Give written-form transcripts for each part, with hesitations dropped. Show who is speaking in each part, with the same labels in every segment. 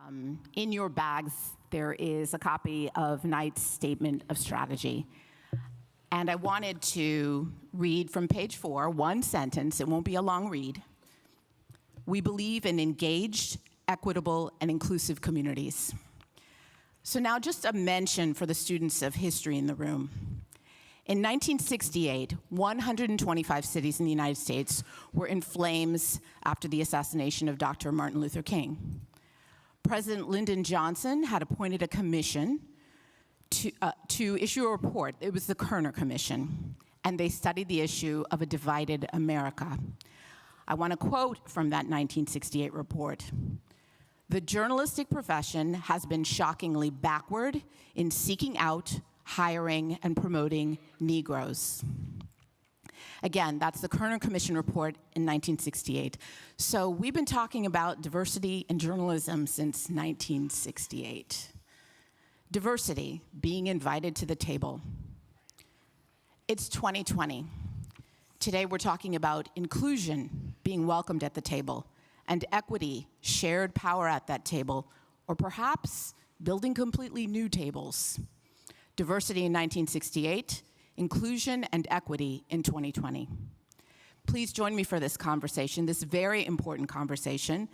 Speaker 1: In your bags, there is a copy of Knight's Statement of Strategy. And I wanted to read from page 4, one sentence. It won't be a long read. We believe in engaged, equitable, and inclusive communities. So now just a mention for the students of history in the room. In 1968, 125 cities in the United States were in flames after the assassination of Dr. Martin Luther King. President Lyndon Johnson had appointed a commission to issue a report. It was the Kerner Commission, and they studied the issue of a divided America. I want to quote from that 1968 report. The journalistic profession has been shockingly backward in seeking out, hiring, and promoting Negroes. Again, that's the Kerner Commission report in 1968. So we've been talking about diversity in journalism since 1968. Diversity, being invited to the table. It's 2020. Today we're talking about inclusion, being welcomed at the table, and equity, shared power at that table, or perhaps building completely new tables. Diversity in 1968, inclusion and equity in 2020. Please join me for this conversation, this very important conversation,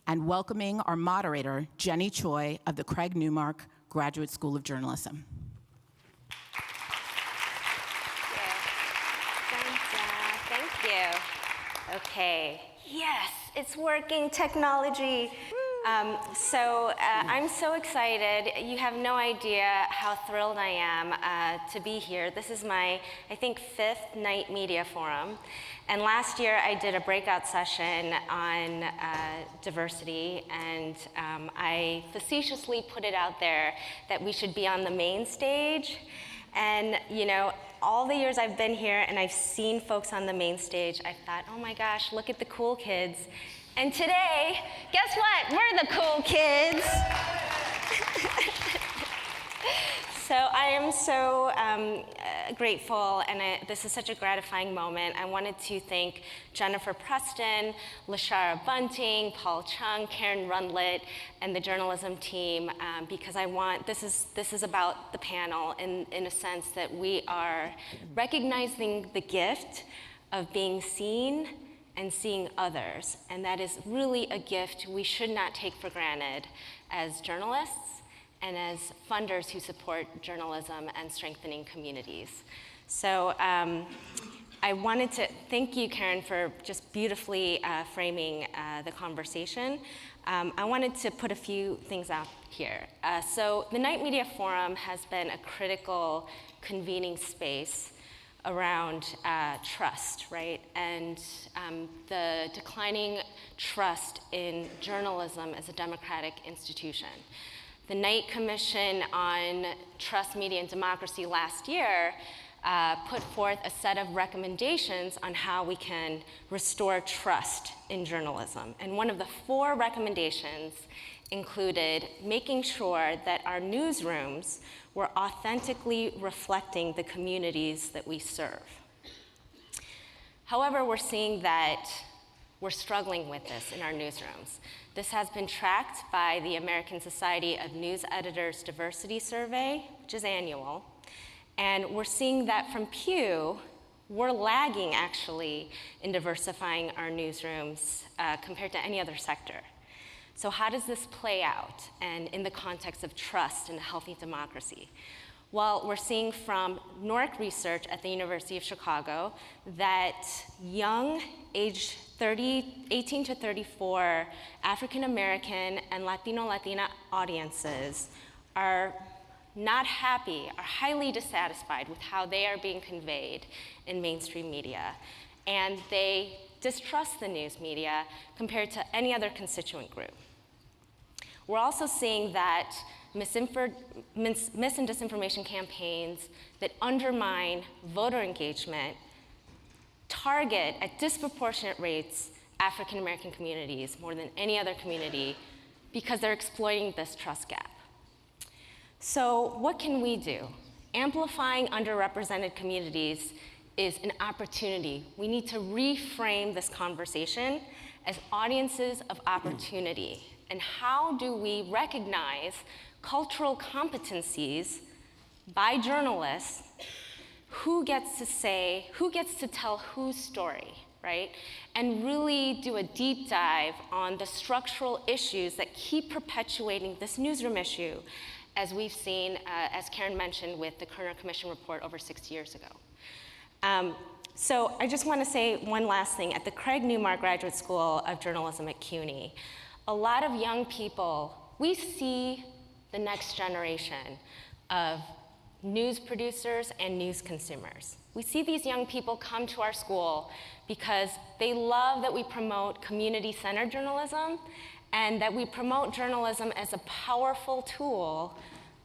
Speaker 1: and welcoming our moderator, Jenny Choi of the Craig Newmark Graduate School of Journalism.
Speaker 2: Thank you. Okay, yes, it's working, technology. I'm so excited. You have no idea how thrilled I am to be here. This is my, I think, 5th Knight Media Forum. And last year I did a breakout session on diversity, and I facetiously put it out there that we should be on the main stage. And you know, all the years I've been here and I've seen folks on the main stage, I thought, oh my gosh, look at the cool kids. And today, guess what? We're the cool kids. So I am so grateful, and this is such a gratifying moment. I wanted to thank Jennifer Preston, Lashara Bunting, Paul Chung, Karen Rundlet, and the journalism team, because this is about the panel in a sense that we are recognizing the gift of being seen and seeing others. And that is really a gift we should not take for granted as journalists and as funders who support journalism and strengthening communities. So I wanted to thank you, Karen, for just beautifully framing the conversation. I wanted to put a few things out here. So the Knight Media Forum has been a critical convening space around trust, right? And the declining trust in journalism as a democratic institution. The Knight Commission on Trust, Media, and Democracy last year put forth a set of recommendations on how we can restore trust in journalism. And one of the 4 recommendations included making sure that our newsrooms were authentically reflecting the communities that we serve. However, we're seeing that we're struggling with this in our newsrooms. This has been tracked by the American Society of News Editors Diversity Survey, which is annual. And we're seeing that from Pew, we're lagging actually in diversifying our newsrooms compared to any other sector. So how does this play out, and in the context of trust and a healthy democracy? Well, we're seeing from Newmark research at the University of Chicago that young, age 18 to 34 African American and Latina audiences are not happy, are highly dissatisfied with how they are being conveyed in mainstream media. And they distrust the news media compared to any other constituent group. We're also seeing that mis and disinformation campaigns that undermine voter engagement target at disproportionate rates African American communities more than any other community because they're exploiting this trust gap. So what can we do? Amplifying underrepresented communities is an opportunity. We need to reframe this conversation as audiences of opportunity And how do we recognize cultural competencies by journalists? Who gets to tell whose story, right? And really do a deep dive on the structural issues that keep perpetuating this newsroom issue, as we've seen, as Karen mentioned, with the Kerner Commission report over 6 years ago. So I just want to say one last thing. At the Craig Newmark Graduate School of Journalism at CUNY, a lot of young people, we see the next generation of news producers and news consumers. We see these young people come to our school because they love that we promote community-centered journalism and that we promote journalism as a powerful tool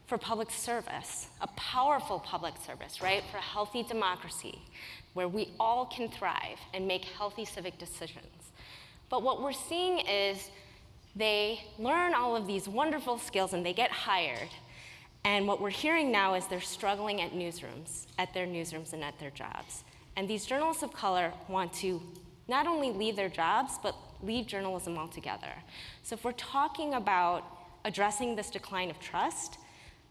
Speaker 2: for public service, a powerful public service, right, for a healthy democracy where we all can thrive and make healthy civic decisions. But what we're seeing is they learn all of these wonderful skills and they get hired. And what we're hearing now is they're struggling at newsrooms, at their newsrooms and at their jobs. And these journalists of color want to not only leave their jobs, but leave journalism altogether. So if we're talking about addressing this decline of trust,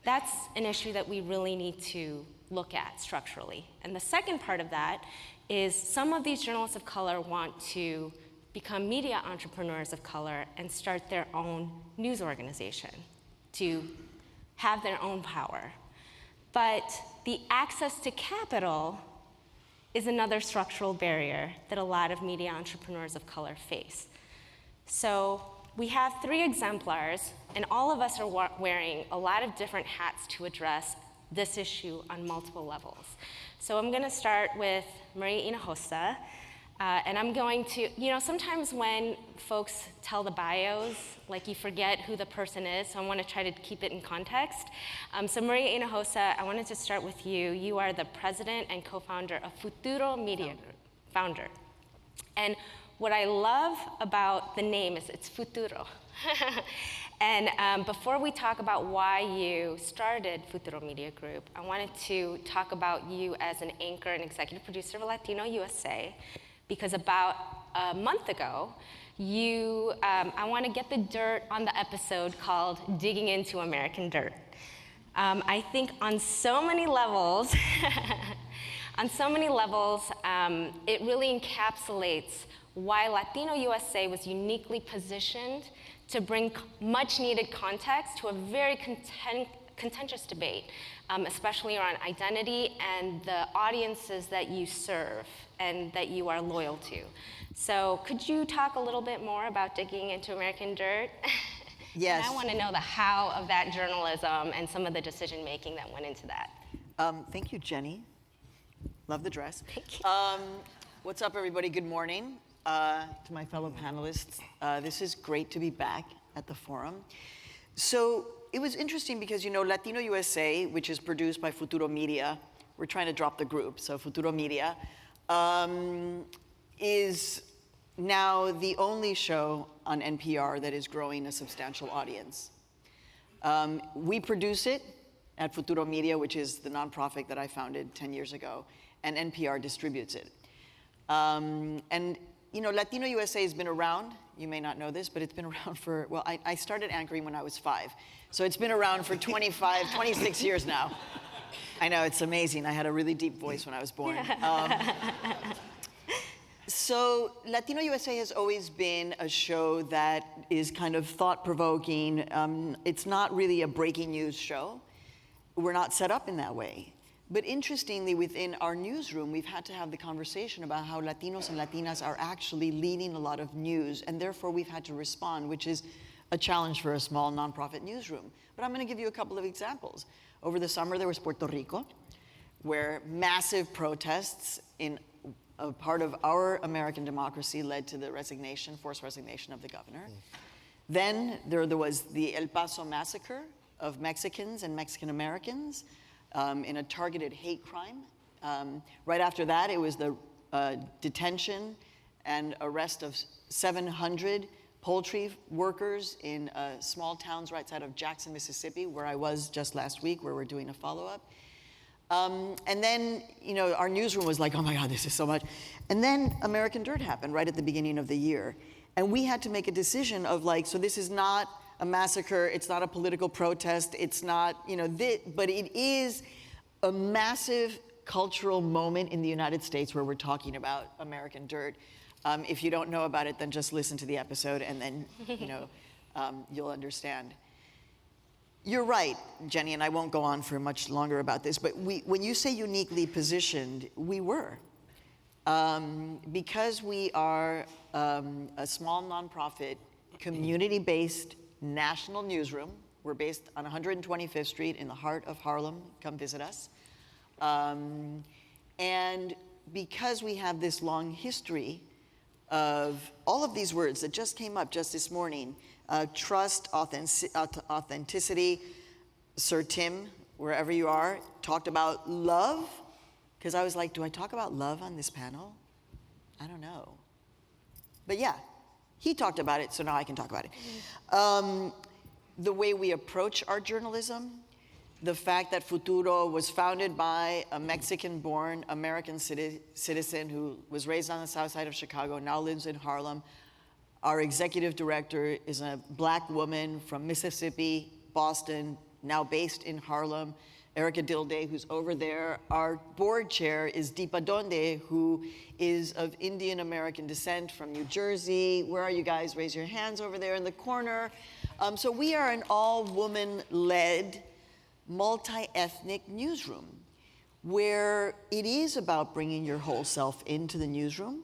Speaker 2: that's an issue that we really need to look at structurally. And the second part of that is some of these journalists of color want to become media entrepreneurs of color and start their own news organization to have their own power. But the access to capital is another structural barrier that a lot of media entrepreneurs of color face. So we have 3 exemplars, and all of us are wearing a lot of different hats to address this issue on multiple levels. So I'm gonna start with Marina Xhosa, and I'm going to, sometimes when folks tell the bios, like you forget who the person is, so I want to try to keep it in context. So Marina Xhosa, I wanted to start with you. You are the president and co-founder of Futuro Media Group, founder. And what I love about the name is it's Futuro. And before we talk about why you started Futuro Media Group, I wanted to talk about you as an anchor and executive producer of Latino USA, because about a month ago, I want to get the dirt on the episode called Digging Into American Dirt. I think on so many levels, it really encapsulates why Latino USA was uniquely positioned to bring much needed context to a very contentious debate, especially around identity and the audiences that you serve and that you are loyal to. So could you talk a little bit more about digging into American dirt?
Speaker 3: Yes.
Speaker 2: And I want to know the how of that journalism and some of the decision making that went into that.
Speaker 3: Thank you, Jenny. Love the dress.
Speaker 2: Thank you.
Speaker 3: What's up, everybody? Good morning to my fellow panelists. This is great to be back at the forum. So it was interesting because, Latino USA, which is produced by Futuro Media, we're trying to drop the group, so Futuro Media, is now the only show on NPR that is growing a substantial audience. We produce it at Futuro Media, which is the nonprofit that I founded 10 years ago, and NPR distributes it. And Latino USA has been around. You may not know this, but it's been around for, well, I started anchoring when I was 5. So it's been around for 26 years now. I know, it's amazing. I had a really deep voice when I was born. So Latino USA has always been a show that is kind of thought-provoking. It's not really a breaking news show. We're not set up in that way. But interestingly, within our newsroom, we've had to have the conversation about how Latinos and Latinas are actually leading a lot of news, and therefore we've had to respond, which is a challenge for a small nonprofit newsroom. But I'm going to give you a couple of examples. Over the summer, there was Puerto Rico, where massive protests in a part of our American democracy led to the forced resignation of the governor. Then there was the El Paso massacre of Mexicans and Mexican Americans in a targeted hate crime. Right after that, it was the detention and arrest of 700 poultry workers in small towns right outside of Jackson, Mississippi, where I was just last week, where we're doing a follow-up. And then, our newsroom was like, oh my God, this is so much. And then American Dirt happened right at the beginning of the year. And we had to make a decision of like, so this is not a massacre, it's not a political protest, it's not, but it is a massive cultural moment in the United States where we're talking about American dirt. If you don't know about it, then just listen to the episode and then, you'll understand. You're right, Jenny, and I won't go on for much longer about this, but when you say uniquely positioned, we were. Because we are a small nonprofit, community-based national newsroom. We're based on 125th Street in the heart of Harlem. Come visit us. And because we have this long history of all of these words that just came up just this morning, trust, authenticity. Sir Tim, wherever you are, talked about love. Because I was like, do I talk about love on this panel? I don't know. But yeah, he talked about it, so now I can talk about it. The way we approach our journalism, the fact that Futuro was founded by a Mexican-born American citizen who was raised on the south side of Chicago, now lives in Harlem. Our executive director is a Black woman from Mississippi, Boston, now based in Harlem. Erica Dilday, who's over there. Our board chair is Deepa Donde, who is of Indian American descent from New Jersey. Where are you guys? Raise your hands over there in the corner. So we are an all-woman-led, multi-ethnic newsroom where it is about bringing your whole self into the newsroom.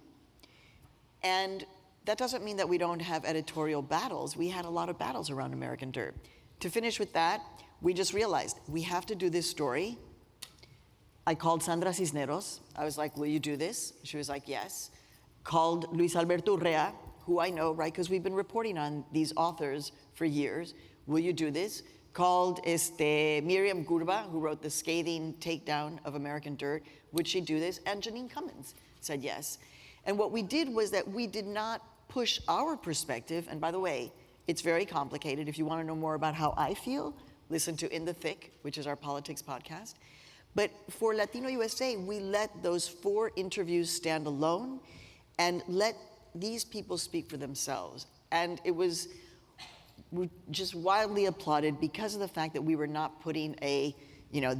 Speaker 3: And that doesn't mean that we don't have editorial battles. We had a lot of battles around American dirt. To finish with that, we just realized we have to do this story. I called Sandra Cisneros. I was like, will you do this? She was like, yes. Called Luis Alberto Urrea, who I know, right? Because we've been reporting on these authors for years. Will you do this? Called Miriam Gurba, who wrote the scathing takedown of American dirt. Would she do this? And Janine Cummins said yes. And what we did was that we did not push our perspective. And by the way, it's very complicated. If you want to know more about how I feel, listen to In the Thick, which is our politics podcast. But for Latino USA, we let those 4 interviews stand alone and let these people speak for themselves. And it was just wildly applauded because of the fact that we were not putting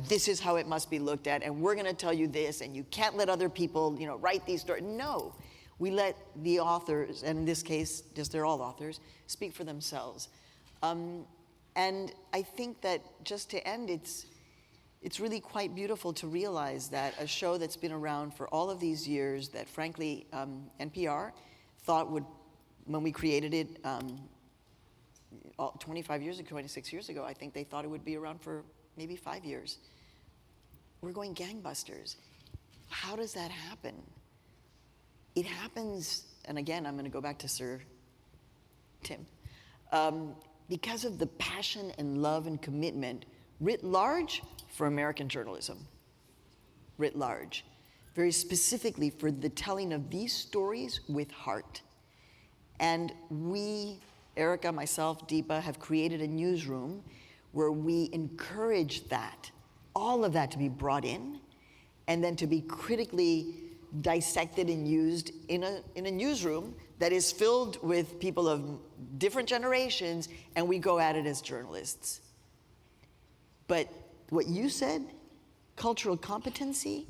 Speaker 3: this is how it must be looked at, and we're gonna tell you this, and you can't let other people, write these stories. No, we let the authors, and in this case, just they're all authors, speak for themselves. And I think that just to end, it's really quite beautiful to realize that a show that's been around for all of these years that frankly NPR thought would, when we created it 25 years ago, 26 years ago, I think they thought it would be around for maybe 5 years. We're going gangbusters. How does that happen? It happens, and again, I'm gonna go back to Sir Tim, because of the passion and love and commitment writ large for American journalism, writ large. Very specifically for the telling of these stories with heart. And we, Erica, myself, Deepa, have created a newsroom where we encourage that, all of that to be brought in, and then to be critically dissected and used in a newsroom that is filled with people of different generations, and we go at it as journalists. But what you said, cultural competency,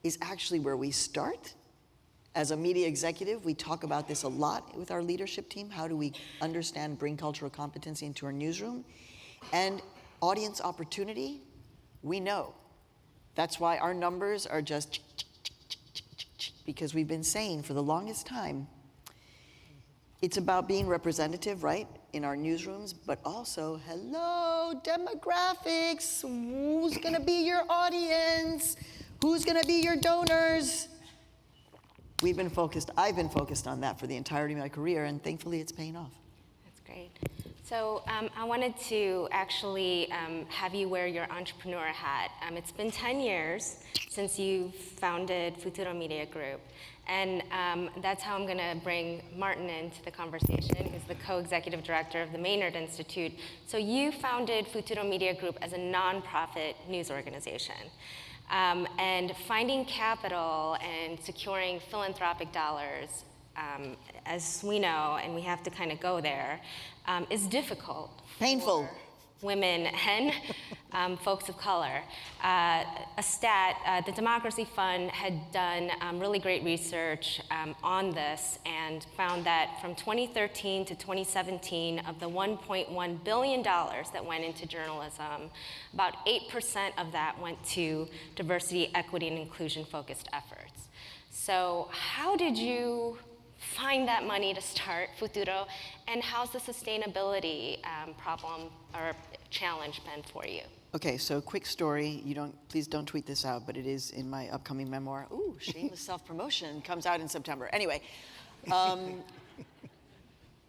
Speaker 3: is actually where we start. As a media executive, we talk about this a lot with our leadership team. How do we understand, bring cultural competency into our newsroom? And audience opportunity, we know. That's why our numbers are just because we've been saying for the longest time, it's about being representative, right, in our newsrooms, but also, hello, demographics. Who's gonna be your audience? Who's gonna be your donors? I've been focused on that for the entirety of my career, and thankfully it's paying off.
Speaker 2: That's great. So I wanted to actually have you wear your entrepreneur hat. It's been 10 years since you founded Futuro Media Group. And that's how I'm gonna bring Martin into the conversation, who's the co-executive director of the Maynard Institute. So you founded Futuro Media Group as a nonprofit news organization. And finding capital and securing philanthropic dollars as we know, and we have to kind of go there, is difficult.
Speaker 3: Painful.
Speaker 2: For women and folks of color. A stat, the Democracy Fund had done really great research on this and found that from 2013 to 2017, of the $1.1 billion that went into journalism, about 8% of that went to diversity, equity, and inclusion-focused efforts. So how did you find that money to start Futuro, and how's the sustainability problem or challenge been for you?
Speaker 3: Okay, so quick story. Please don't tweet this out, but it is in my upcoming memoir. Ooh, shameless self-promotion comes out in September. Anyway,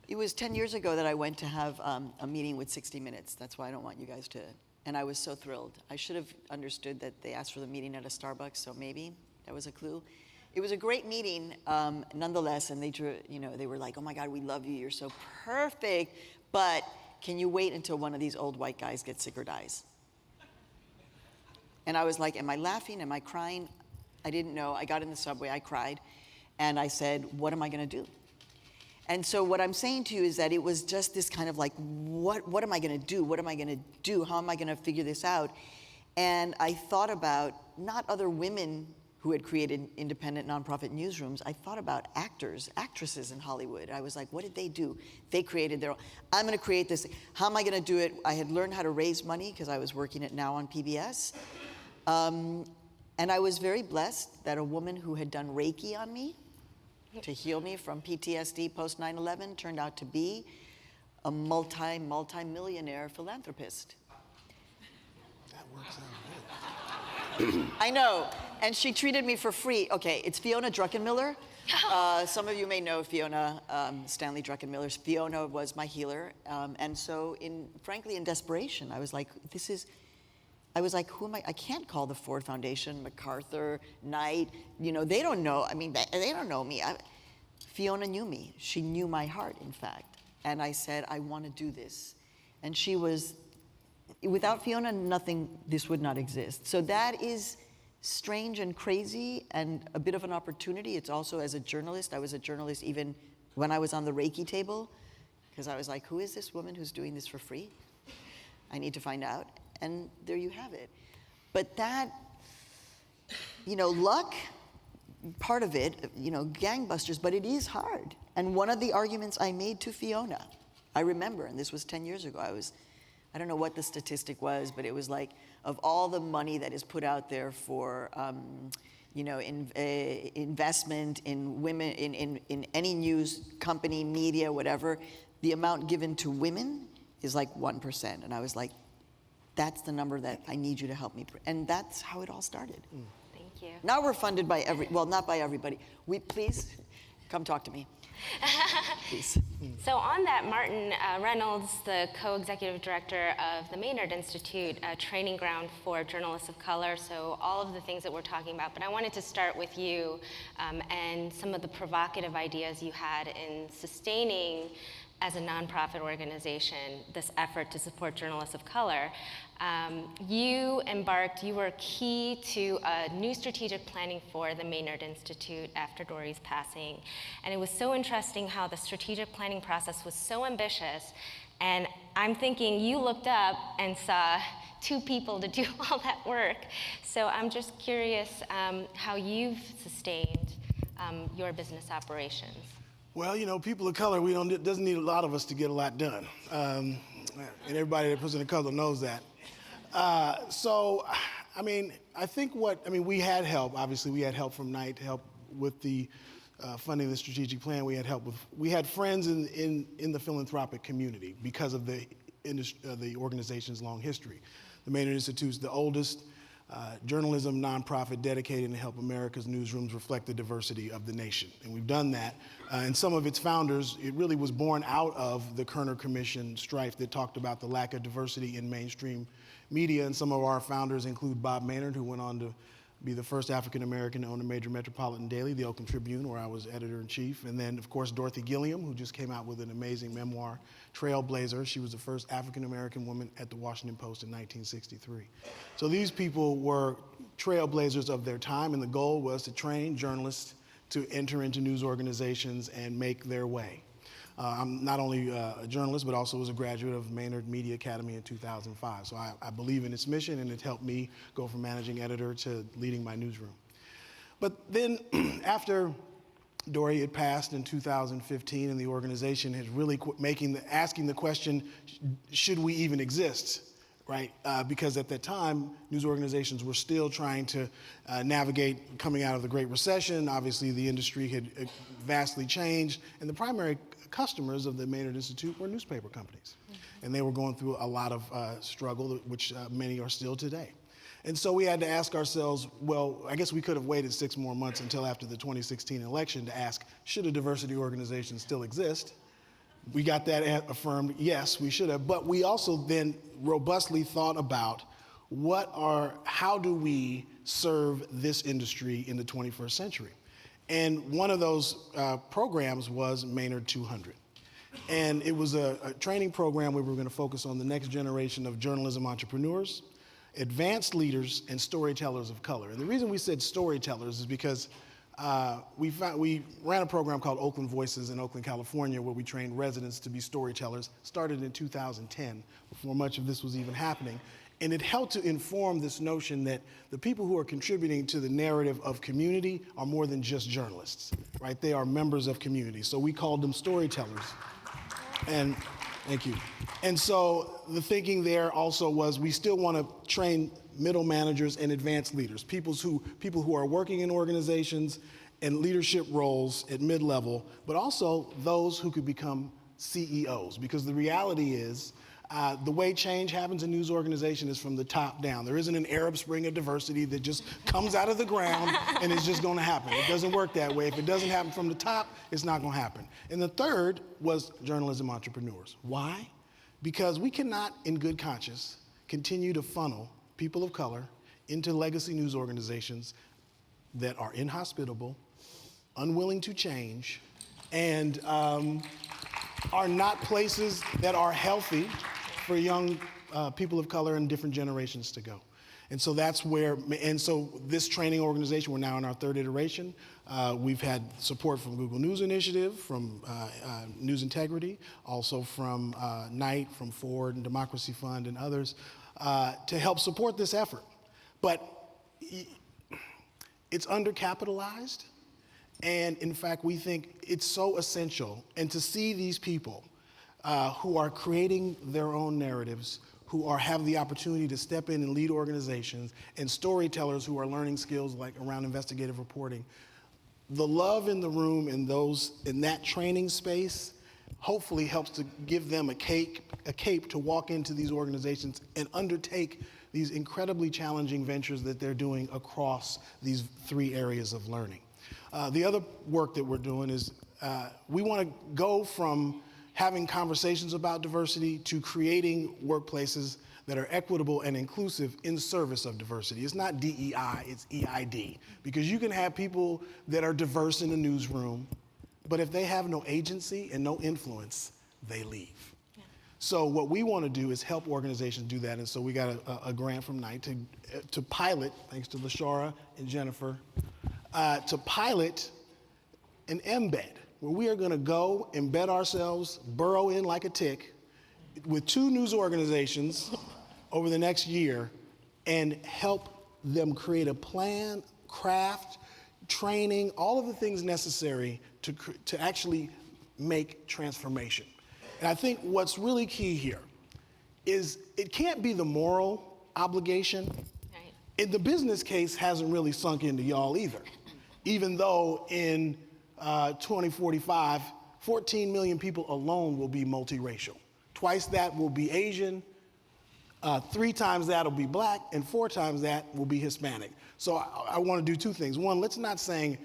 Speaker 3: it was 10 years ago that I went to have a meeting with 60 Minutes. That's why I don't want you guys to, and I was so thrilled. I should have understood that they asked for the meeting at a Starbucks, so maybe that was a clue. It was a great meeting, nonetheless, and they were like, oh my God, we love you, you're so perfect, but can you wait until one of these old white guys gets sick or dies? And I was like, am I laughing, am I crying? I didn't know. I got in the subway, I cried, and I said, what am I gonna do? And so what I'm saying to you is that it was just this kind of like, what am I gonna do? What am I gonna do? How am I gonna figure this out? And I thought about not other women who had created independent nonprofit newsrooms. I thought about actors, actresses in Hollywood. I was like, what did they do? They created their own. I'm gonna create this. How am I gonna do it? I had learned how to raise money because I was working at Now on PBS. And I was very blessed that a woman who had done Reiki on me to heal me from PTSD post 9/11 turned out to be a multi-millionaire philanthropist.
Speaker 4: That works out good.
Speaker 3: I know, and she treated me for free. Okay, it's Fiona Druckenmiller. Some of you may know Fiona, Stanley Druckenmiller. Fiona was my healer, and so frankly, in desperation, I was like, who am I? I can't call the Ford Foundation, MacArthur, Knight, they don't know, they don't know me. Fiona knew me. She knew my heart, in fact, and I said, I want to do this. And she was, without Fiona, this would not exist. So that is strange and crazy and a bit of an opportunity. It's also, as a journalist, I was a journalist even when I was on the Reiki table, because I was like, who is this woman who's doing this for free? I need to find out. And there you have it. But that, luck, part of it, gangbusters, but it is hard. And one of the arguments I made to Fiona, I remember, and this was 10 years ago, I don't know what the statistic was, but it was like, of all the money that is put out there for, investment in women, in any news company, media, whatever, the amount given to women is like 1%. And I was like, that's the number that I need you to help me. And that's how it all started.
Speaker 2: Thank you.
Speaker 3: Now we're funded by not by everybody. Please, come talk to me. Please.
Speaker 2: So on that, Martin Reynolds, the co-executive director of the Maynard Institute, a training ground for journalists of color, so all of the things that we're talking about. But I wanted to start with you and some of the provocative ideas you had in sustaining, as a nonprofit organization, this effort to support journalists of color. You were key to a new strategic planning for the Maynard Institute after Dorie's passing. And it was so interesting how the strategic planning process was so ambitious. And I'm thinking you looked up and saw 2 people to do all that work. So I'm just curious how you've sustained your business operations.
Speaker 4: Well, people of color, it doesn't need a lot of us to get a lot done. And everybody that person of color knows that. I think we had help. Obviously, we had help from Knight to help with the funding of the strategic plan. We had friends in the philanthropic community because of the organization's long history. The Maynard Institute is the oldest journalism nonprofit dedicated to help America's newsrooms reflect the diversity of the nation. And we've done that. And some of its founders, it really was born out of the Kerner Commission strife that talked about the lack of diversity in mainstream media. And some of our founders include Bob Maynard, who went on to be the first African-American to own a major metropolitan daily, the Oakland Tribune, where I was editor-in-chief. And then, of course, Dorothy Gilliam, who just came out with an amazing memoir, Trailblazer. She was the first African-American woman at the Washington Post in 1963. So these people were trailblazers of their time, and the goal was to train journalists to enter into news organizations and make their way. I'm not only a journalist, but also was a graduate of Maynard Media Academy in 2005. So I believe in its mission, and it helped me go from managing editor to leading my newsroom. But then after Dory had passed in 2015, and the organization had really asking the question, should we even exist, right? Because at that time, news organizations were still trying to navigate coming out of the Great Recession. Obviously, the industry had vastly changed, and the primary customers of the Maynard Institute were newspaper companies. And they were going through a lot of struggle, which many are still today. And so we had to ask ourselves, well, I guess we could have waited 6 more months until after the 2016 election to ask, should a diversity organization still exist? We got that affirmed, yes, we should have. But we also then robustly thought about how do we serve this industry in the 21st century? And one of those programs was Maynard 200. And it was a training program where we were going to focus on the next generation of journalism entrepreneurs, advanced leaders, and storytellers of color. And the reason we said storytellers is because we ran a program called Oakland Voices in Oakland, California, where we trained residents to be storytellers. Started in 2010, before much of this was even happening. And it helped to inform this notion that the people who are contributing to the narrative of community are more than just journalists, right? They are members of community. So we called them storytellers. And thank you. And so the thinking there also was we still want to train middle managers and advanced leaders, people who are working in organizations and leadership roles at mid-level, but also those who could become CEOs. Because the reality is, the way change happens in news organization is from the top down. There isn't an Arab Spring of diversity that just comes out of the ground and it's just going to happen. It doesn't work that way. If it doesn't happen from the top, it's not going to happen. And the third was journalism entrepreneurs. Why? Because we cannot, in good conscience, continue to funnel people of color into legacy news organizations that are inhospitable, unwilling to change, and are not places that are healthy for young people of color and different generations to go. And so so this training organization, we're now in our third iteration. We've had support from Google News Initiative, from News Integrity, also from Knight, from Ford and Democracy Fund and others, to help support this effort. But it's undercapitalized, and in fact, we think it's so essential. And to see these people who are creating their own narratives, who have the opportunity to step in and lead organizations, and storytellers who are learning skills like around investigative reporting, the love in the room in that training space hopefully helps to give them a cape to walk into these organizations and undertake these incredibly challenging ventures that they're doing across these 3 areas of learning. The other work that we're doing is we want to go from having conversations about diversity to creating workplaces that are equitable and inclusive in service of diversity. It's not DEI, it's EID. Because you can have people that are diverse in the newsroom, but if they have no agency and no influence, they leave. Yeah. So what we want to do is help organizations do that. And so we got a grant from Knight to pilot, thanks to Lashara and Jennifer, to pilot an embed, where we are going to go embed ourselves, burrow in like a tick, with 2 news organizations over the next year and help them create a plan, craft, training, all of the things necessary to actually make transformation. And I think what's really key here is it can't be the moral obligation. Right. And the business case hasn't really sunk into y'all either, even though in 2045, 14 million people alone will be multiracial. Twice that will be Asian, 3 times that will be Black, and 4 times that will be Hispanic. So I want to do 2 things. One, let's not say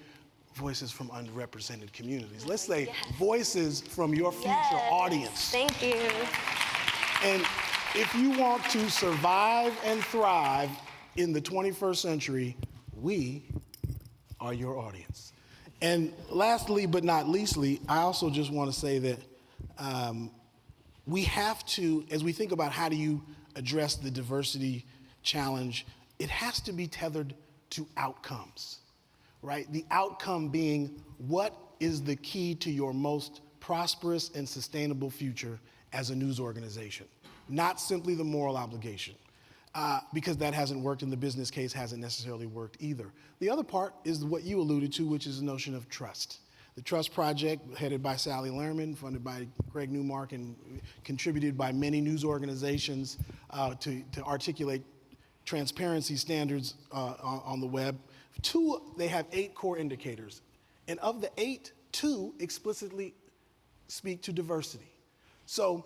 Speaker 4: voices from underrepresented communities. Let's say voices from your future audience.
Speaker 2: Thank you.
Speaker 4: And if you want to survive and thrive in the 21st century, we are your audience. And lastly, but not leastly, I also just want to say that we have to, as we think about how do you address the diversity challenge, it has to be tethered to outcomes. right? The outcome being what is the key to your most prosperous and sustainable future as a news organization, not simply the moral obligation, because that hasn't worked and the business case hasn't necessarily worked either. The other part is what you alluded to, which is the notion of trust. The Trust Project, headed by Sally Lerman, funded by Craig Newmark, and contributed by many news organizations to articulate transparency standards on the web. They have 8 core indicators. And of the 8, 2 explicitly speak to diversity. So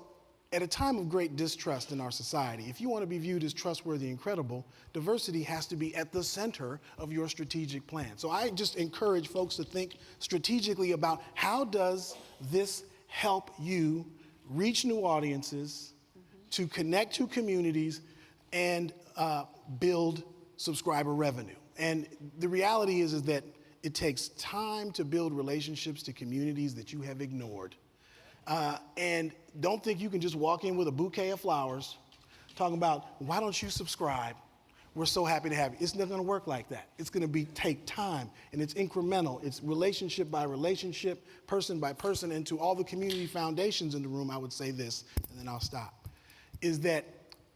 Speaker 4: at a time of great distrust in our society, if you want to be viewed as trustworthy and credible, diversity has to be at the center of your strategic plan. So I just encourage folks to think strategically about how does this help you reach new audiences, to connect to communities, and build subscriber revenue. And the reality is that it takes time to build relationships to communities that you have ignored. And don't think you can just walk in with a bouquet of flowers talking about, why don't you subscribe? We're so happy to have you. It's not gonna work like that. It's gonna take time, and it's incremental. It's relationship by relationship, person by person. And to all the community foundations in the room, I would say this, and then I'll stop, is that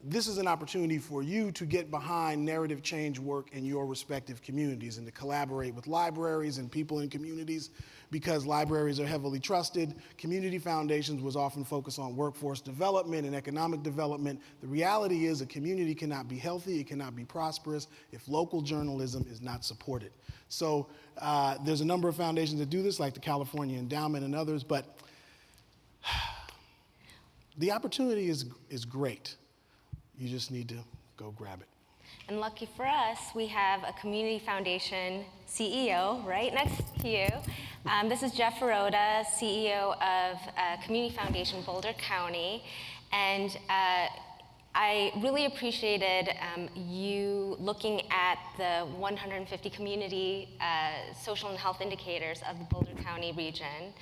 Speaker 4: this is an opportunity for you to get behind narrative change work in your respective communities and to collaborate with libraries and people in communities, because libraries are heavily trusted. Community foundations was often focused on workforce development and economic development. The reality is a community cannot be healthy, it cannot be prosperous if local journalism is not supported. So there's a number of foundations that do this, like the California Endowment and others, but the opportunity is great. You just need to go grab it.
Speaker 2: And lucky for us, we have a community foundation CEO right next to you. This is Jeff Hirota, CEO of Community Foundation Boulder County. And I really appreciated you looking at the 150 community social and health indicators of the Boulder County region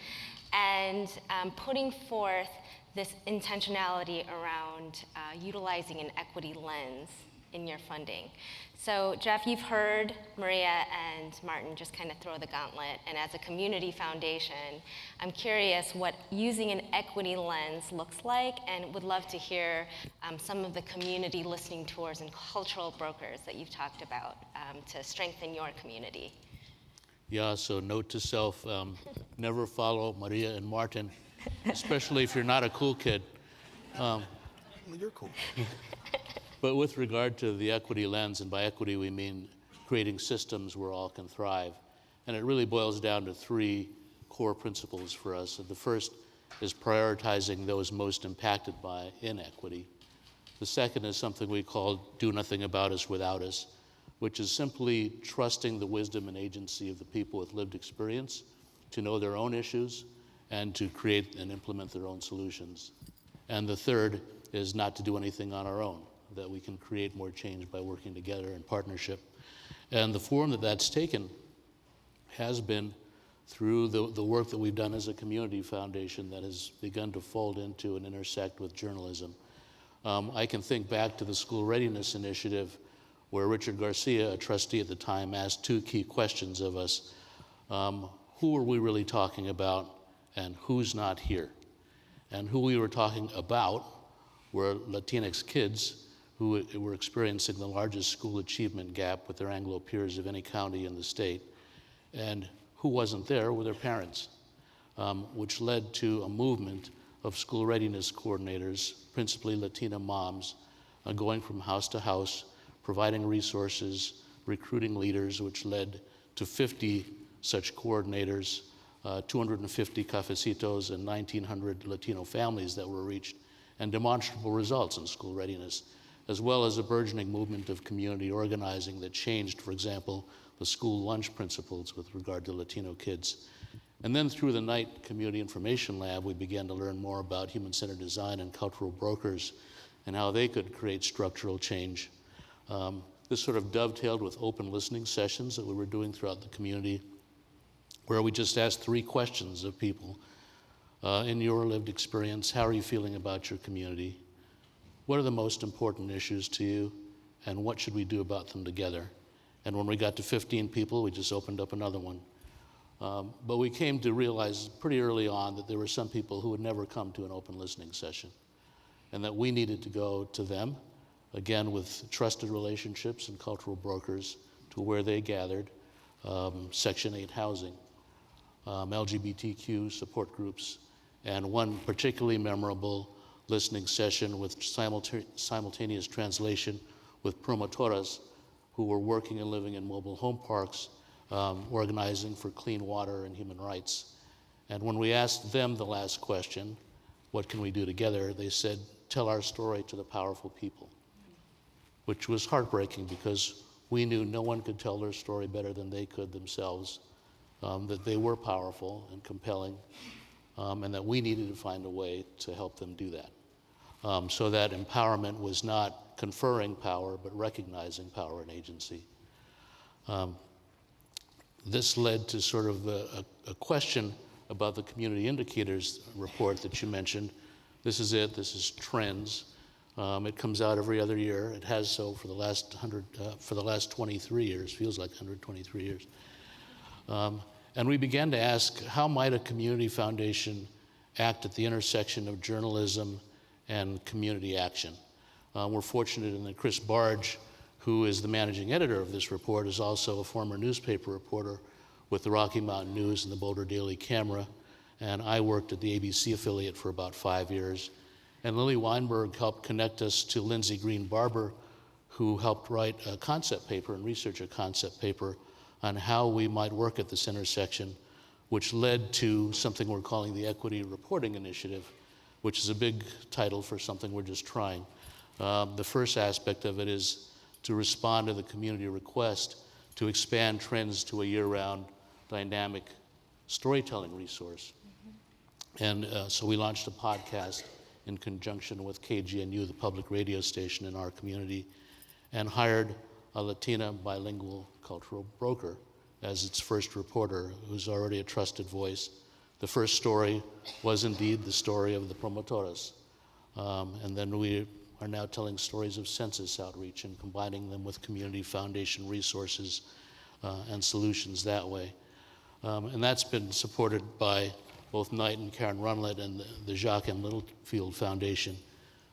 Speaker 2: and putting forth this intentionality around utilizing an equity lens in your funding. So Jeff, you've heard Maria and Martin just kind of throw the gauntlet, and as a community foundation, I'm curious what using an equity lens looks like, and would love to hear some of the community listening tours and cultural brokers that you've talked about to strengthen your community.
Speaker 5: Yeah, so note to self, never follow Maria and Martin, especially if you're not a cool kid.
Speaker 4: Well, you're cool.
Speaker 5: But with regard to the equity lens, and by equity we mean creating systems where all can thrive. And it really boils down to 3 core principles for us. The first is prioritizing those most impacted by inequity. The second is something we call do nothing about us without us, which is simply trusting the wisdom and agency of the people with lived experience to know their own issues and to create and implement their own solutions. And the third is not to do anything on our own, that we can create more change by working together in partnership. And the form that that's taken has been through the work that we've done as a community foundation that has begun to fold into and intersect with journalism. I can think back to the School Readiness Initiative, where Richard Garcia, a trustee at the time, asked 2 key questions of us. Who are we really talking about, and who's not here? And who we were talking about were Latinx kids who were experiencing the largest school achievement gap with their Anglo peers of any county in the state. And who wasn't there were their parents, which led to a movement of school readiness coordinators, principally Latina moms, going from house to house, providing resources, recruiting leaders, which led to 50 such coordinators, 250 cafecitos, and 1,900 Latino families that were reached, and demonstrable results in school readiness, as well as a burgeoning movement of community organizing that changed, for example, the school lunch principles with regard to Latino kids. And then through the Knight Community Information Lab, we began to learn more about human-centered design and cultural brokers and how they could create structural change. This sort of dovetailed with open listening sessions that we were doing throughout the community, where we just asked 3 questions of people. In your lived experience, how are you feeling about your community? What are the most important issues to you, and what should we do about them together? And when we got to 15 people, we just opened up another one. But we came to realize pretty early on that there were some people who would never come to an open listening session, and that we needed to go to them, again with trusted relationships and cultural brokers, to where they gathered, Section 8 housing, LGBTQ support groups, and one particularly memorable listening session with simultaneous translation with promotoras who were working and living in mobile home parks, organizing for clean water and human rights. And when we asked them the last question, what can we do together, they said, tell our story to the powerful people, which was heartbreaking because we knew no one could tell their story better than they could themselves, that they were powerful and compelling, and that we needed to find a way to help them do that. So that empowerment was not conferring power, but recognizing power and agency. This led to sort of a question about the community indicators report that you mentioned. This is it, this is trends. It comes out every other year. It has so for the last 23 years, feels like 123 years. And we began to ask, how might a community foundation act at the intersection of journalism and community action? We're fortunate in that Chris Barge, who is the managing editor of this report, is also a former newspaper reporter with the Rocky Mountain News and the Boulder Daily Camera. And I worked at the ABC affiliate for about 5 years. And Lily Weinberg helped connect us to Lindsay Green Barber, who helped write a concept paper and research a concept paper on how we might work at this intersection, which led to something we're calling the Equity Reporting Initiative, which is a big title for something we're just trying. The first aspect of it is to respond to the community request to expand trends to a year-round dynamic storytelling resource. And so we launched a podcast in conjunction with KGNU, the public radio station in our community, and hired a Latina bilingual cultural broker as its first reporter, who's already a trusted voice. The first story was indeed the story of the promotoras. And then we are now telling stories of census outreach and combining them with community foundation resources and solutions that way. And that's been supported by both Knight and Karen Rundlet and the Jacques M. Littlefield Foundation.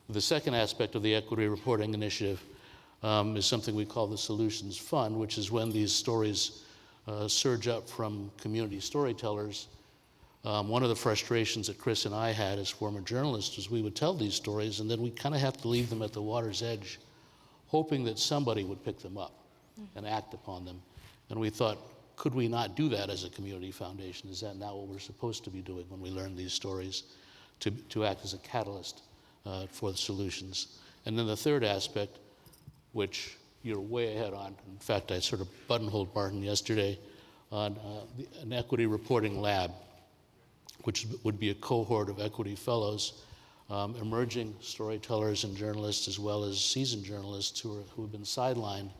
Speaker 5: The second aspect of the Equity Reporting Initiative is something we call the Solutions Fund, which is when these stories surge up from community storytellers. One of the frustrations that Chris and I had as former journalists was we would tell these stories and then we kind of have to leave them at the water's edge, hoping that somebody would pick them up and act upon them. And we thought, could we not do that as a community foundation? Is that not what we're supposed to be doing when we learn these stories, to act as a catalyst for the solutions? And then the third aspect, which you're way ahead on. In fact, I sort of buttonholed Martin yesterday on an equity reporting lab, which would be a cohort of equity fellows, emerging storytellers and journalists, as well as seasoned journalists who have been sidelined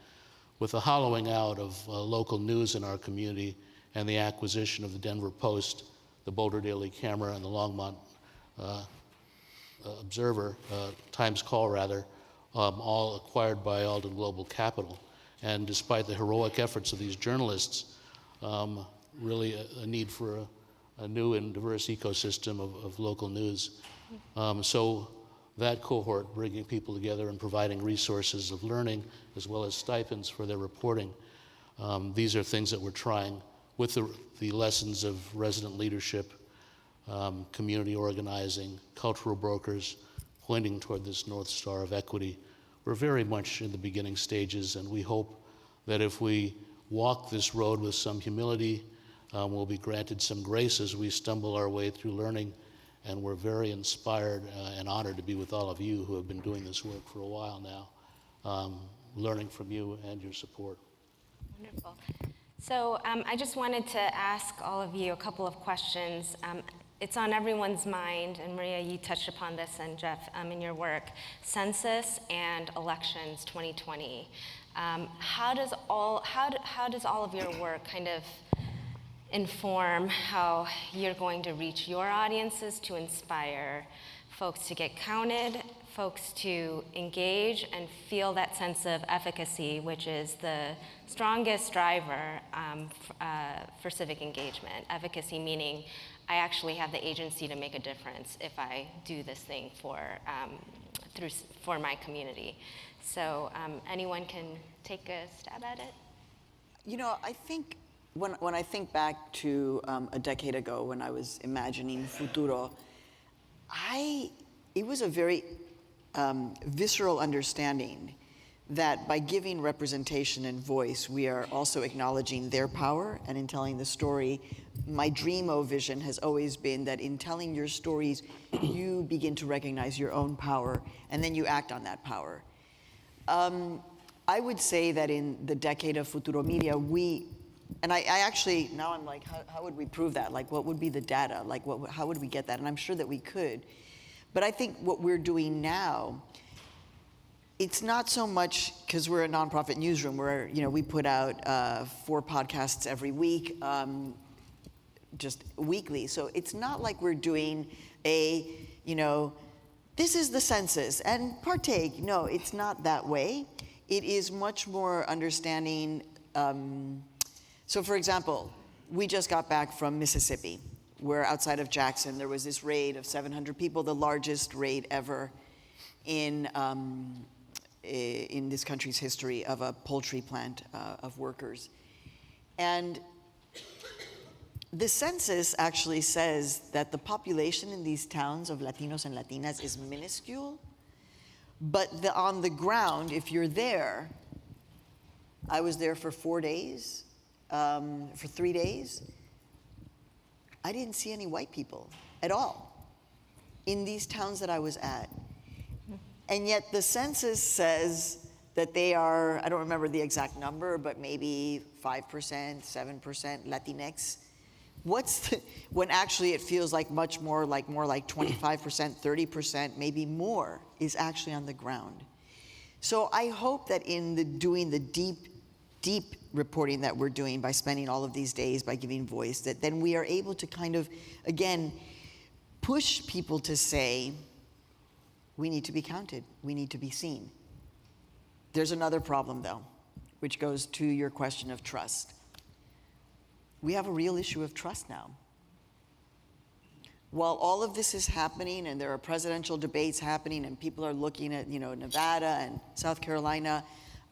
Speaker 5: with the hollowing out of local news in our community and the acquisition of the Denver Post, the Boulder Daily Camera, and the Longmont Observer, Times Call rather, all acquired by Alden Global Capital. And despite the heroic efforts of these journalists, really a need for a new and diverse ecosystem of local news. So that cohort, bringing people together and providing resources of learning as well as stipends for their reporting, these are things that we're trying with the lessons of resident leadership, community organizing, cultural brokers, pointing toward this North Star of equity. We're very much in the beginning stages, and we hope that if we walk this road with some humility, we'll be granted some grace as we stumble our way through learning. And we're very inspired and honored to be with all of you who have been doing this work for a while now, learning from you and your support.
Speaker 2: Wonderful. So I just wanted to ask all of you a couple of questions. It's on everyone's mind, and Maria, you touched upon this, and Jeff, in your work, census and elections 2020. How does all of your work kind of inform how you're going to reach your audiences to inspire folks to get counted, folks to engage and feel that sense of efficacy, which is the strongest driver for civic engagement. Efficacy meaning I actually have the agency to make a difference if I do this thing for my community. So anyone can take a stab at it?
Speaker 3: You know, I think when I think back to a decade ago when I was imagining Futuro, it was a very visceral understanding that by giving representation and voice, we are also acknowledging their power. And in telling the story, my dream-o vision has always been that in telling your stories, you begin to recognize your own power, and then you act on that power. I would say that in the decade of Futuro Media, and I actually, now I'm like, how would we prove that? Like, what would be the data? Like, how would we get that? And I'm sure that we could. But I think what we're doing now, it's not so much, because we're a nonprofit newsroom where, we put out 4 podcasts every week, just weekly. So it's not like we're doing this is the census and partake. No, it's not that way. It is much more understanding. So for example, we just got back from Mississippi, where outside of Jackson, there was this raid of 700 people, the largest raid ever in this country's history of a poultry plant of workers. And the census actually says that the population in these towns of Latinos and Latinas is minuscule, but on the ground, if you're there, I was there for 4 days, for 3 days, I didn't see any white people at all in these towns that I was at. And yet the census says that they are, I don't remember the exact number, but maybe 5%, 7% Latinx. When actually it feels like more like 25%, 30%, maybe more is actually on the ground. So I hope that in doing the deep reporting that we're doing by spending all of these days, by giving voice, that then we are able to kind of, again, push people to say, we need to be counted, we need to be seen. There's another problem though, which goes to your question of trust. We have a real issue of trust now. While all of this is happening and there are presidential debates happening and people are looking at, Nevada and South Carolina,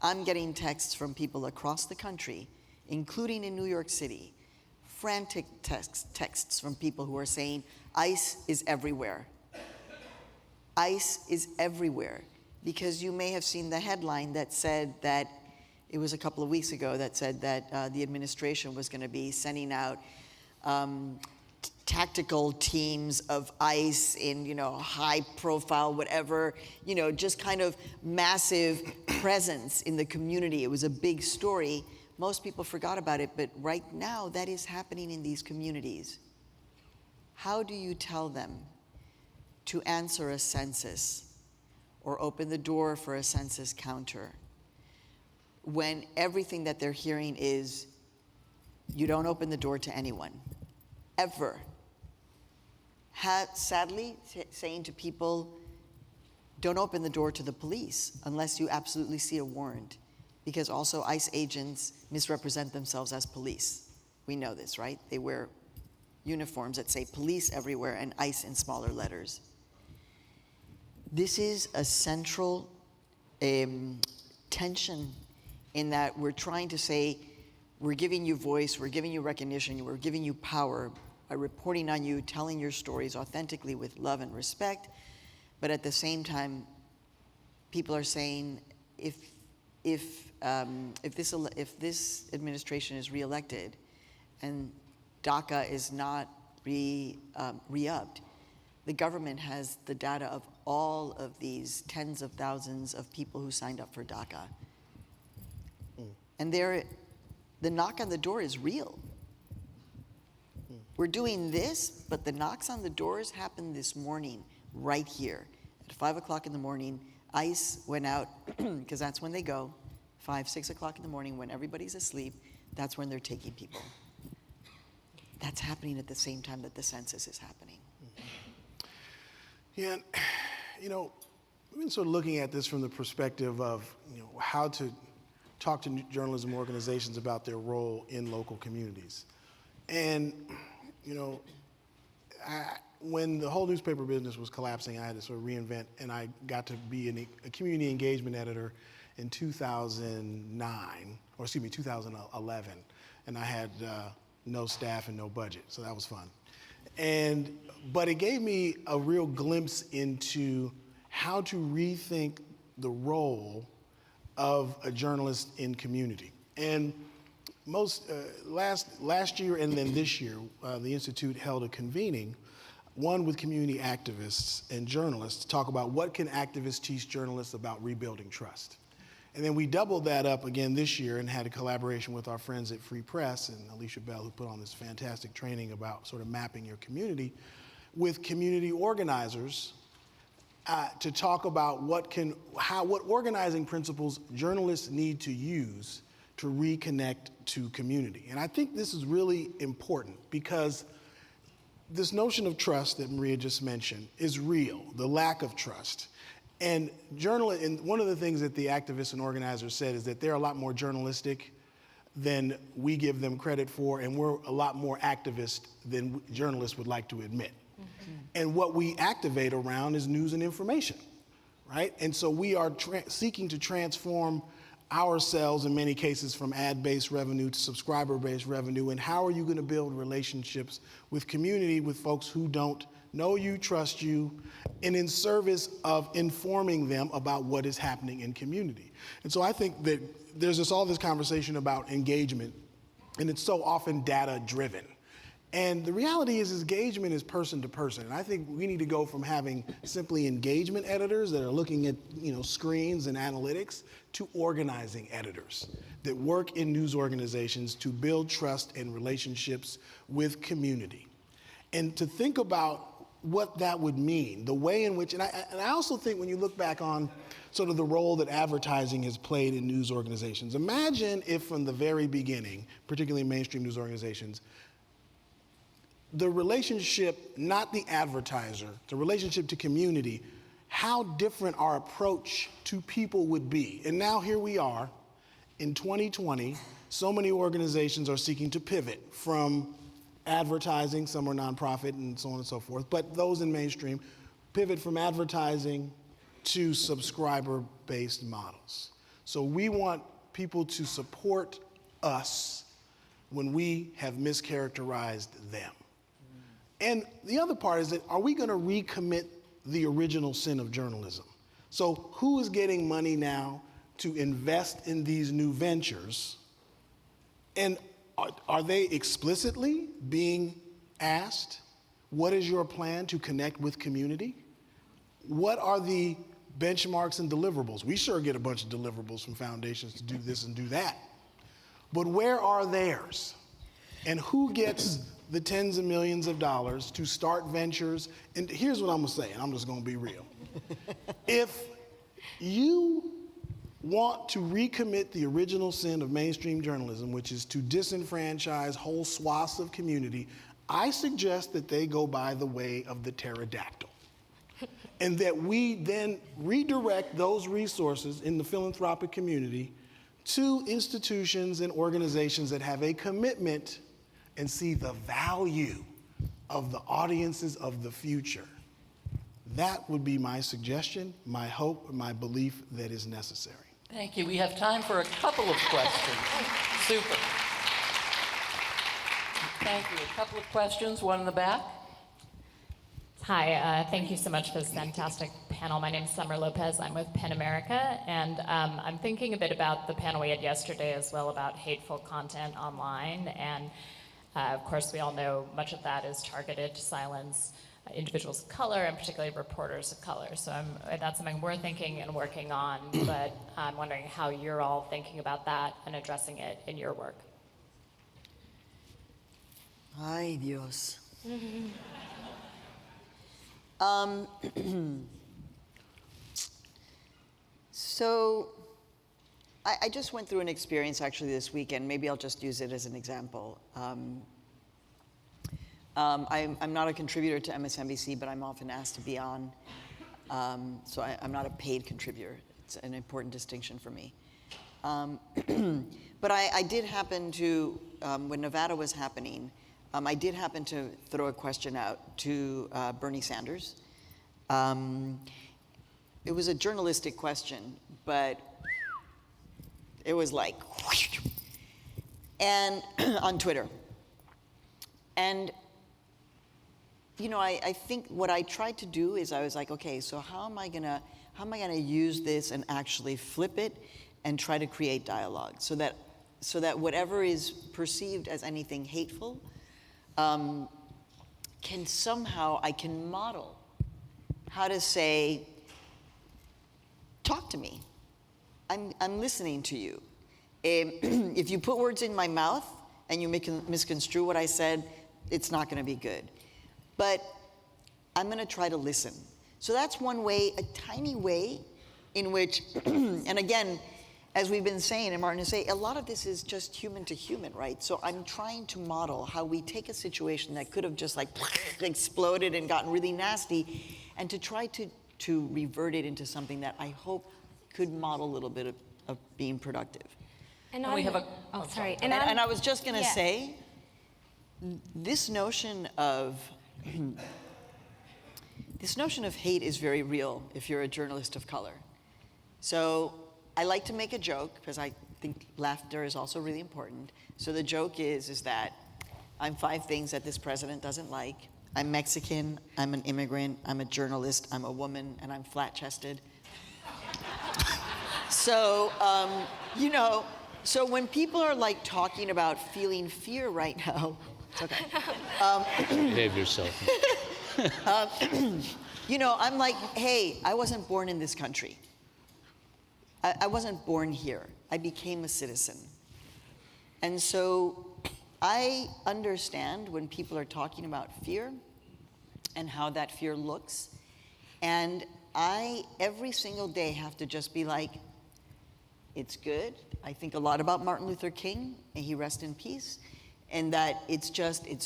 Speaker 3: I'm getting texts from people across the country, including in New York City, frantic texts from people who are saying, ICE is everywhere. ICE is everywhere. Because you may have seen the headline that said that, it was a couple of weeks ago, that said that the administration was going to be sending out tactical teams of ICE in, high profile, whatever, just kind of massive presence in the community. It was a big story. Most people forgot about it, but right now that is happening in these communities. How do you tell them to answer a census or open the door for a census counter when everything that they're hearing is, you don't open the door to anyone, ever? Sadly, saying to people, don't open the door to the police unless you absolutely see a warrant, because also ICE agents misrepresent themselves as police. We know this, right? They wear uniforms that say police everywhere and ICE in smaller letters. This is a central tension in that we're trying to say, we're giving you voice, we're giving you recognition, we're giving you power by reporting on you, telling your stories authentically with love and respect. But at the same time, people are saying, if this administration is reelected and DACA is not re-upped, the government has the data of all of these tens of thousands of people who signed up for DACA. And the knock on the door is real. We're doing this, but the knocks on the doors happened this morning, right here. At 5 o'clock in the morning, ICE went out, because that's when they go, 5, 6 o'clock in the morning when everybody's asleep, that's when they're taking people. That's happening at the same time that the census is happening.
Speaker 4: Yeah, we've been sort of looking at this from the perspective of, how to talk to journalism organizations about their role in local communities. And, when the whole newspaper business was collapsing, I had to sort of reinvent, and I got to be a community engagement editor in 2011. And I had no staff and no budget, so that was fun. But it gave me a real glimpse into how to rethink the role of a journalist in community. And last year and then this year, the Institute held a convening, one with community activists and journalists, to talk about what can activists teach journalists about rebuilding trust. And then we doubled that up again this year and had a collaboration with our friends at Free Press and Alicia Bell, who put on this fantastic training about sort of mapping your community, with community organizers to talk about what organizing principles journalists need to use to reconnect to community. And I think this is really important because this notion of trust that Maria just mentioned is real, the lack of trust. And one of the things that the activists and organizers said is that they're a lot more journalistic than we give them credit for, and we're a lot more activist than journalists would like to admit. Mm-hmm. And what we activate around is news and information, right? And so we are seeking to transform ourselves in many cases from ad-based revenue to subscriber-based revenue. And how are you going to build relationships with community, with folks who don't know you, trust you, and in service of informing them about what is happening in community? And so I think that there's all this conversation about engagement, and it's so often data-driven. And the reality is engagement is person to person. And I think we need to go from having simply engagement editors that are looking at screens and analytics to organizing editors that work in news organizations to build trust and relationships with community. And to think about what that would mean, the way in which, and I also think when you look back on sort of the role that advertising has played in news organizations, imagine if from the very beginning, particularly mainstream news organizations, the relationship, not the advertiser, the relationship to community, how different our approach to people would be. And now here we are in 2020, so many organizations are seeking to pivot from advertising, some are nonprofit and so on and so forth, but those in mainstream pivot from advertising to subscriber-based models. So we want people to support us when we have mischaracterized them. And the other part is that, are we going to recommit the original sin of journalism? So who is getting money now to invest in these new ventures? And are they explicitly being asked, what is your plan to connect with community? What are the benchmarks and deliverables? We sure get a bunch of deliverables from foundations to do this and do that. But where are theirs? And who gets the tens of millions of dollars to start ventures? And here's what I'm gonna say, and I'm just gonna be real. If you want to recommit the original sin of mainstream journalism, which is to disenfranchise whole swaths of community, I suggest that they go by the way of the pterodactyl. And that we then redirect those resources in the philanthropic community to institutions and organizations that have a commitment and see the value of the audiences of the future. That would be my suggestion, my hope, my belief that is necessary.
Speaker 6: Thank you. We have time for a couple of questions. Super. Thank you. A couple of questions, one in the back.
Speaker 7: Hi, thank you so much for this fantastic panel. My name is Summer Lopez. I'm with PEN America, and I'm thinking a bit about the panel we had yesterday as well about hateful content online. And of course, we all know much of that is targeted to silence individuals of color, and particularly reporters of color. So that's something we're thinking and working on, but I'm wondering how you're all thinking about that and addressing it in your work.
Speaker 3: Ay, Dios. So I just went through an experience actually this weekend. Maybe I'll just use it as an example. I'm not a contributor to MSNBC, but I'm often asked to be on. So I'm not a paid contributor. It's an important distinction for me. But I did happen to, when Nevada was happening, I did happen to throw a question out to Bernie Sanders. It was a journalistic question, but it was like, and on Twitter. And, you know, I think what I tried to do is I was like, okay, so how am I gonna use this and actually flip it and try to create dialogue so that whatever is perceived as anything hateful I can model how to say, talk to me. I'm listening to you. If you put words in my mouth and you misconstrue what I said, it's not going to be good. But I'm going to try to listen. So that's one way, a tiny way in which, and again, as we've been saying, and Martin is saying, a lot of this is just human to human, right? So I'm trying to model how we take a situation that could have just like exploded and gotten really nasty, and to try to revert it into something that I hope could model a little bit of being productive.
Speaker 2: And
Speaker 7: we have a.
Speaker 2: Oh, sorry.
Speaker 3: And I was just going to
Speaker 2: yeah.
Speaker 3: say, this notion of hate is very real if you're a journalist of color. So I like to make a joke because I think laughter is also really important. So the joke is that I'm 5 things that this president doesn't like. I'm Mexican, I'm an immigrant, I'm a journalist, I'm a woman, and I'm flat-chested. So, you know, so when people are like talking about feeling fear right now, it's okay.
Speaker 5: Behave yourself.
Speaker 3: You know, I'm like, hey, I wasn't born in this country. I wasn't born here. I became a citizen. And so I understand when people are talking about fear and how that fear looks. And I, every single day, have to just be like, it's good. I think a lot about Martin Luther King, and he rest in peace. And that it's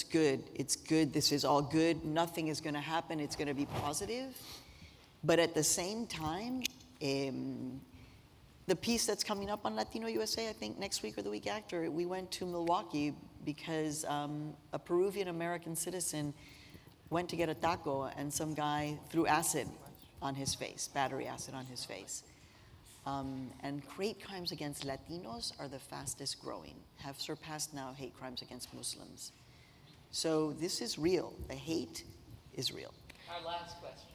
Speaker 3: good. It's good. This is all good. Nothing is going to happen. It's going to be positive. But at the same time, the piece that's coming up on Latino USA, I think next week or the week after, we went to Milwaukee because a Peruvian American citizen went to get a taco and some guy threw acid on his face, battery acid on his face. And hate crimes against Latinos are the fastest growing, have surpassed now hate crimes against Muslims. So this is real. The hate is real.
Speaker 6: Our last question.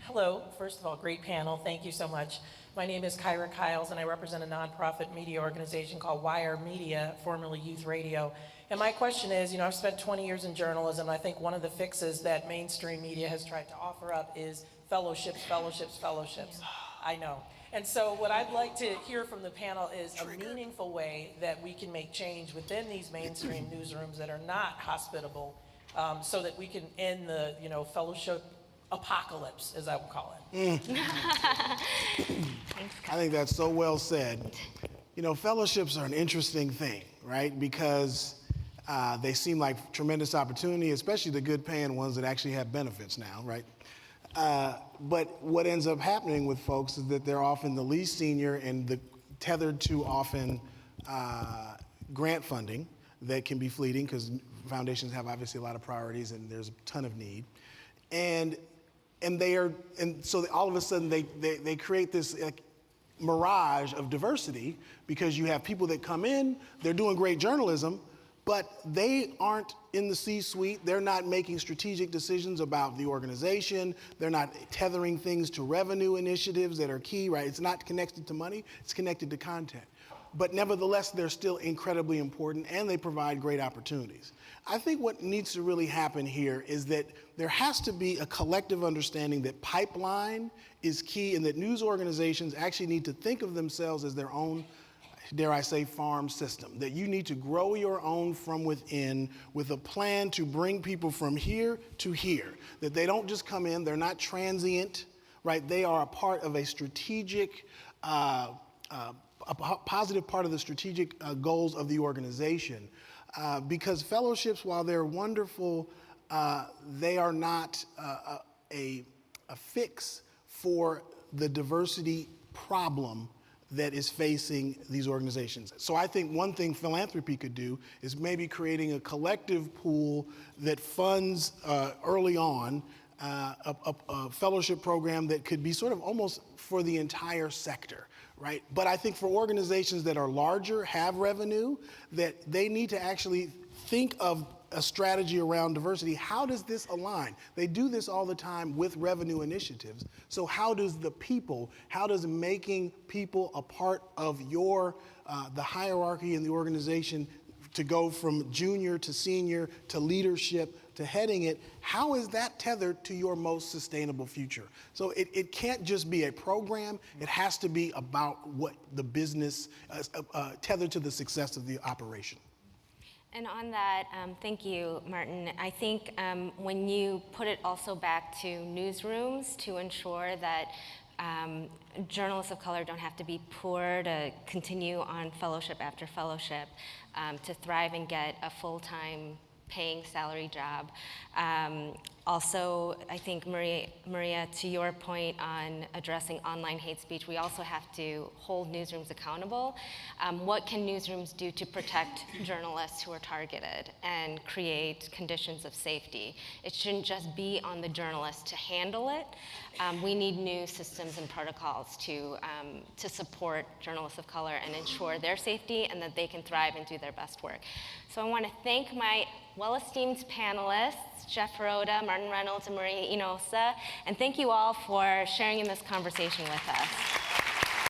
Speaker 8: Hello. First of all, great panel. Thank you so much. My name is Kyra Kiles, and I represent a nonprofit media organization called Wire Media, formerly Youth Radio. And my question is, you know, I've spent 20 years in journalism, and I think one of the fixes that mainstream media has tried to offer up is fellowships. I know. And so what I'd like to hear from the panel is a meaningful way that we can make change within these mainstream newsrooms that are not hospitable, so that we can end the, you know, fellowship apocalypse, as I would call it.
Speaker 4: I think that's so well said. You know, fellowships are an interesting thing, right? Because they seem like tremendous opportunity, especially the good paying ones that actually have benefits now, right? But what ends up happening with folks is that they're often the least senior and tethered to often grant funding that can be fleeting because foundations have obviously a lot of priorities and there's a ton of need. And so all of a sudden they create this like mirage of diversity because you have people that come in, they're doing great journalism, but they aren't in the C-suite. They're not making strategic decisions about the organization. They're not tethering things to revenue initiatives that are key, right? It's not connected to money, it's connected to content. But nevertheless, they're still incredibly important and they provide great opportunities. I think what needs to really happen here is that there has to be a collective understanding that pipeline is key and that news organizations actually need to think of themselves as their own, dare I say, farm system, that you need to grow your own from within with a plan to bring people from here to here, that they don't just come in, they're not transient, right? They are a part of a strategic, a positive part of the strategic goals of the organization. Because fellowships, while they're wonderful, they are not a fix for the diversity problem that is facing these organizations. So I think one thing philanthropy could do is maybe creating a collective pool that funds early on a fellowship program that could be sort of almost for the entire sector, right? But I think for organizations that are larger, have revenue, that they need to actually think of a strategy around diversity. How does this align? They do this all the time with revenue initiatives. So how does making people a part of the hierarchy in the organization to go from junior to senior to leadership to heading it, how is that tethered to your most sustainable future? So it can't just be a program, it has to be about what the business, tethered to the success of the operation.
Speaker 2: And on that, thank you, Martin. I think when you put it also back to newsrooms to ensure that journalists of color don't have to be poor to continue on fellowship after fellowship, to thrive and get a full-time paying salary job. Also, I think, Maria, to your point on addressing online hate speech, we also have to hold newsrooms accountable. What can newsrooms do to protect journalists who are targeted and create conditions of safety? It shouldn't just be on the journalists to handle it. We need new systems and protocols to support journalists of color and ensure their safety and that they can thrive and do their best work. So I want to thank my well-esteemed panelists, Jeff Hirota, Martin Reynolds, and Marina Xhosa, and thank you all for sharing in this conversation with us.